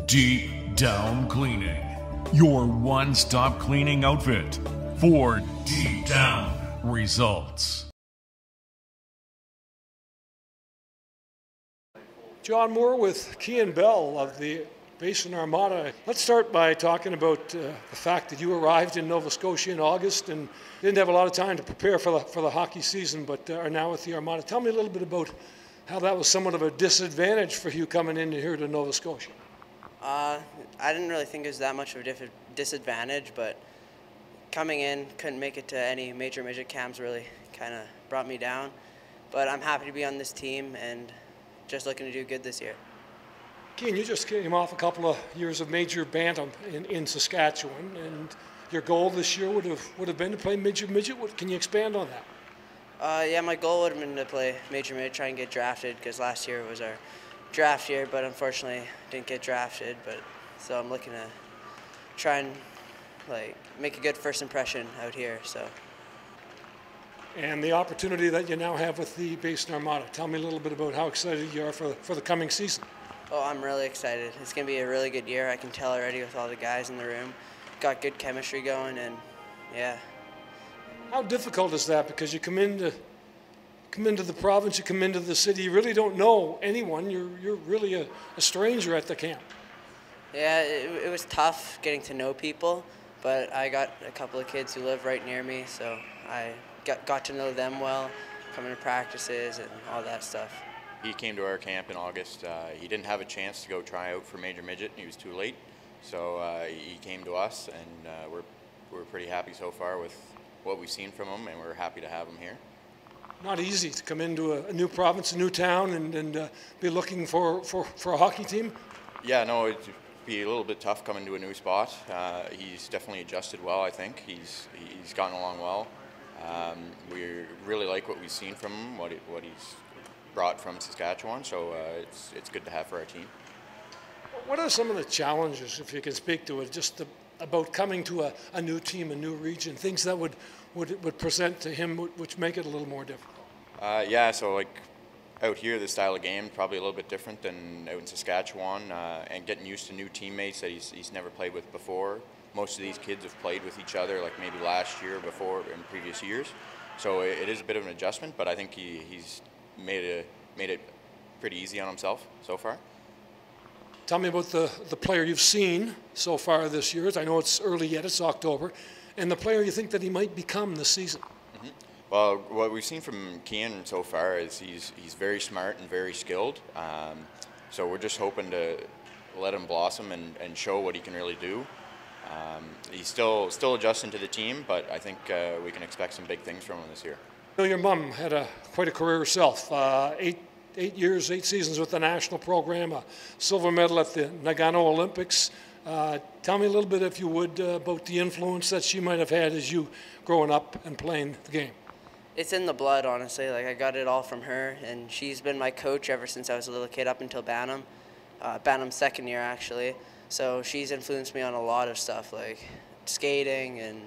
Deep Down Cleaning, your one-stop cleaning outfit for deep down results. John Moore with Kian Bell of the Basin Armada. Let's start by talking about the fact that you arrived in Nova Scotia in August and didn't have a lot of time to prepare for the hockey season, but are now with the Armada. Tell me a little bit about how that was somewhat of a disadvantage for you coming in here to Nova Scotia. I didn't really think it was that much of a disadvantage, but coming in, couldn't make it to any major midget camps really kind of brought me down. But I'm happy to be on this team and just looking to do good this year. Kian, you just came off a couple of years of major bantam in Saskatchewan, and your goal this year would have been to play major midget. Can you expand on that? Yeah, my goal would have been to play major midget, try and get drafted, because last year was our draft year, but unfortunately didn't get drafted. So I'm looking to try and make a good first impression out here. And the opportunity that you now have with the Basin Armada. Tell me a little bit about how excited you are for the coming season. Oh, I'm really excited. It's going to be a really good year. I can tell already with all the guys in the room. Got good chemistry going, and yeah. How difficult is that? Because you come into the province, you come into the city, you really don't know anyone. You're really a stranger at the camp. Yeah, it was tough getting to know people, but I got a couple of kids who live right near me, so I got to know them well, coming to practices and all that stuff. He came to our camp in August. He didn't have a chance to go try out for major midget. He was too late, so he came to us, and we're pretty happy so far with what we've seen from him, and we're happy to have him here. Not easy to come into a new province, a new town, and be looking for a hockey team. Yeah, no, it'd be a little bit tough coming to a new spot. He's definitely adjusted well. I think he's gotten along well. We really like what we've seen from him, what he's brought from Saskatchewan, so it's good to have for our team. What are some of the challenges, if you can speak to it, just about coming to a new team, a new region, things that would present to him which make it a little more difficult? Yeah, so out here, the style of game probably a little bit different than out in Saskatchewan, and getting used to new teammates that he's never played with before. Most of these kids have played with each other, like maybe last year, before, in previous years. So it is a bit of an adjustment, but I think he's made it pretty easy on himself so far. Tell me about the player you've seen so far this year. I know it's early yet, it's October, and the player you think that he might become this season. Mm-hmm. Well, what we've seen from Kian so far is he's very smart and very skilled. So we're just hoping to let him blossom and show what he can really do. He's still adjusting to the team, but I think we can expect some big things from him this year. Your mom had quite a career herself. 8 years, 8 seasons with the national program, a silver medal at the Nagano Olympics. Tell me a little bit, if you would, about the influence that she might have had as you growing up and playing the game. It's in the blood, honestly. I got it all from her, and she's been my coach ever since I was a little kid up until bantam. Bantam's second year, actually. So she's influenced me on a lot of stuff, like skating and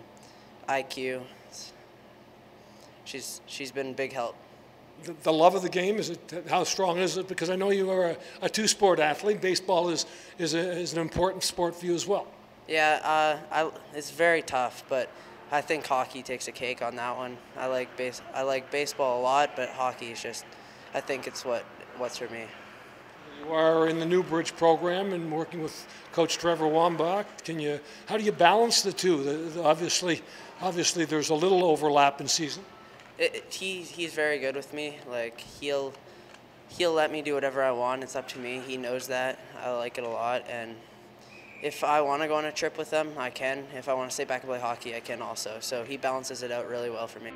IQ. She's been a big help. The love of the game, how strong is it? Because I know you are a two-sport athlete. Baseball is an important sport for you as well. Yeah, it's very tough, but I think hockey takes a cake on that one. I like baseball a lot, but hockey is just, I think it's what's for me. You are in the Newbridge program and working with Coach Trevor Wambach. How do you balance the two? Obviously there's a little overlap in season. He's very good with me. He'll let me do whatever I want. It's up to me. He knows that. I like it a lot, and if I want to go on a trip with them, I can. If I want to stay back and play hockey, I can also. So he balances it out really well for me.